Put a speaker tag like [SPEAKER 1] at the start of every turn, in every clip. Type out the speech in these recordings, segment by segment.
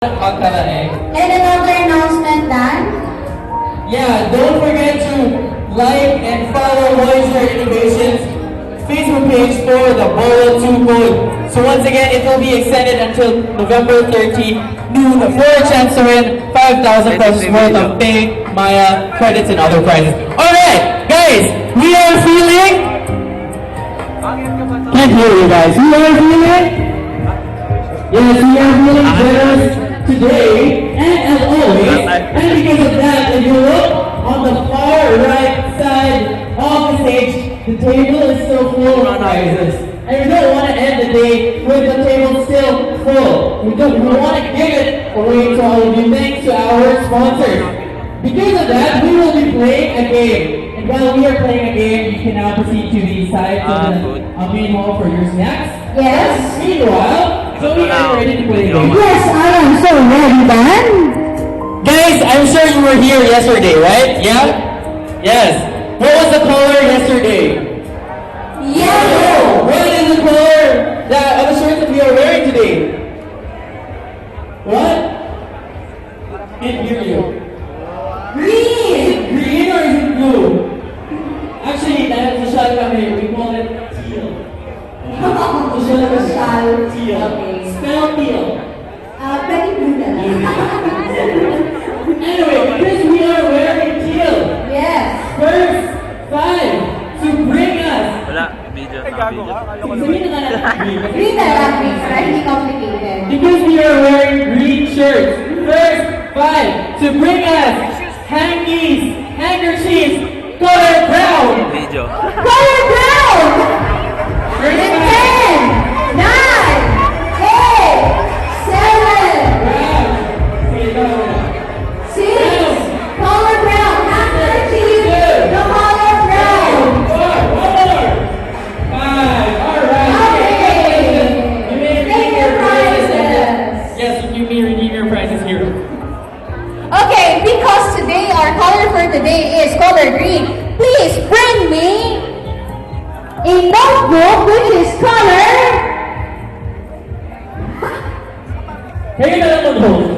[SPEAKER 1] And
[SPEAKER 2] another announcement, Dan?
[SPEAKER 1] Yeah, don't forget to like and follow Voyager Innovations Facebook page for the Bolo 2 code. So once again, it will be extended until November 30 noon for a chance to win 5,000 pesos worth of pay, Maya, credits, and other prizes. Alright, guys, we are feeling... Can't hear you guys. We are feeling... Yes, we are feeling generous today, and as always, and because of that, if you look on the far right side of the stage, the table is still full of prizes. And we don't want to end the day with the table still full. We want to give it away to all of you thanks to our sponsors. Because of that, we will be playing a game. And while we are playing a game, you can now proceed to the side of the main hall for your snacks.
[SPEAKER 2] Yes.
[SPEAKER 1] Meanwhile, so we are ready to play the game.
[SPEAKER 2] Yes, I am so ready, Dan.
[SPEAKER 1] Guys, I'm sure you were here yesterday, right? Yeah? Yes. What was the color yesterday?
[SPEAKER 2] Yellow.
[SPEAKER 1] What is the color that of the shirts that we are wearing today? What? Can't hear you.
[SPEAKER 2] Green.
[SPEAKER 1] Is it green or is it blue? Actually, that is the shot kami. We call it teal. Teal.
[SPEAKER 2] Okay.
[SPEAKER 1] Spell teal.
[SPEAKER 2] Pwede blue na lang.
[SPEAKER 1] Anyway, because we are wearing teal.
[SPEAKER 2] Yes.
[SPEAKER 1] First five to bring us.
[SPEAKER 3] Wala, video.
[SPEAKER 1] Sabihin na nga natin.
[SPEAKER 2] Green na lang, please. Para hindi complicated.
[SPEAKER 1] Because we are wearing green shirts. First five to bring us hankies, handkerchiefs, color brown.
[SPEAKER 3] Video.
[SPEAKER 2] Color brown.
[SPEAKER 1] First
[SPEAKER 2] And
[SPEAKER 1] five.
[SPEAKER 2] 10, 9, 8, 7,
[SPEAKER 1] Brown. Okay, ikaw na.
[SPEAKER 2] 6, color brown. Handkerchief, the color brown.
[SPEAKER 1] Four. One more. Five. All right.
[SPEAKER 2] Okay.
[SPEAKER 1] You may
[SPEAKER 2] Take
[SPEAKER 1] redeem
[SPEAKER 2] your
[SPEAKER 1] your prizes.
[SPEAKER 2] prizes.
[SPEAKER 1] Yes, you may redeem your prizes here.
[SPEAKER 2] Okay, because today our color for today is color green, please bring me a notebook which is color.
[SPEAKER 1] Kayo na lang mag-host.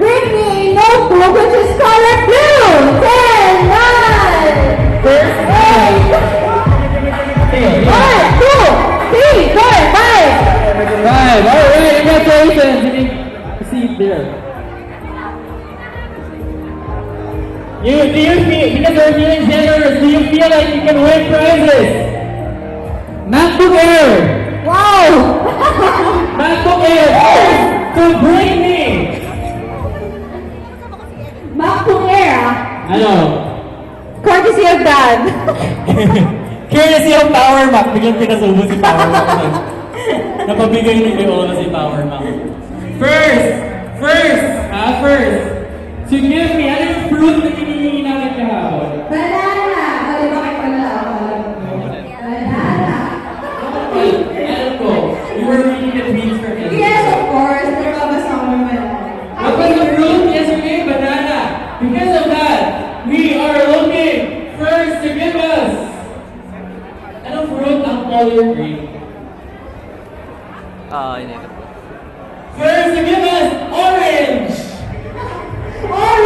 [SPEAKER 2] Bring me a notebook which is color blue. 10, 9,
[SPEAKER 1] First five.
[SPEAKER 2] 1, 2, 3, 4, 5.
[SPEAKER 1] Five. All right. Congratulations. You may proceed there. Do you feel, because we're feeling generous, do you feel like you can win prizes? MacBook Air!
[SPEAKER 2] Wow!
[SPEAKER 1] MacBook Air! So bring me!
[SPEAKER 2] MacBook Air.
[SPEAKER 1] Ano?
[SPEAKER 2] Courtesy of Dad.
[SPEAKER 1] Courtesy of Power Mac. Biglang pinasubo si Power Mac. Napabigay ni Leola si Power Mac. First, to give me, ano yung fruit na hinihingi namin kahapon?
[SPEAKER 2] Banana. Ay, bakit pala ako? Banana.
[SPEAKER 1] Alam ko, you were reading the tweets from yesterday.
[SPEAKER 2] Yes, of course. Nababasa ko naman banana.
[SPEAKER 1] What was the fruit yesterday? Banana. Because of that, we are looking first to give us. Anong fruit ang color green?
[SPEAKER 3] Ah, ini.
[SPEAKER 1] First to give us orange.
[SPEAKER 2] Orange!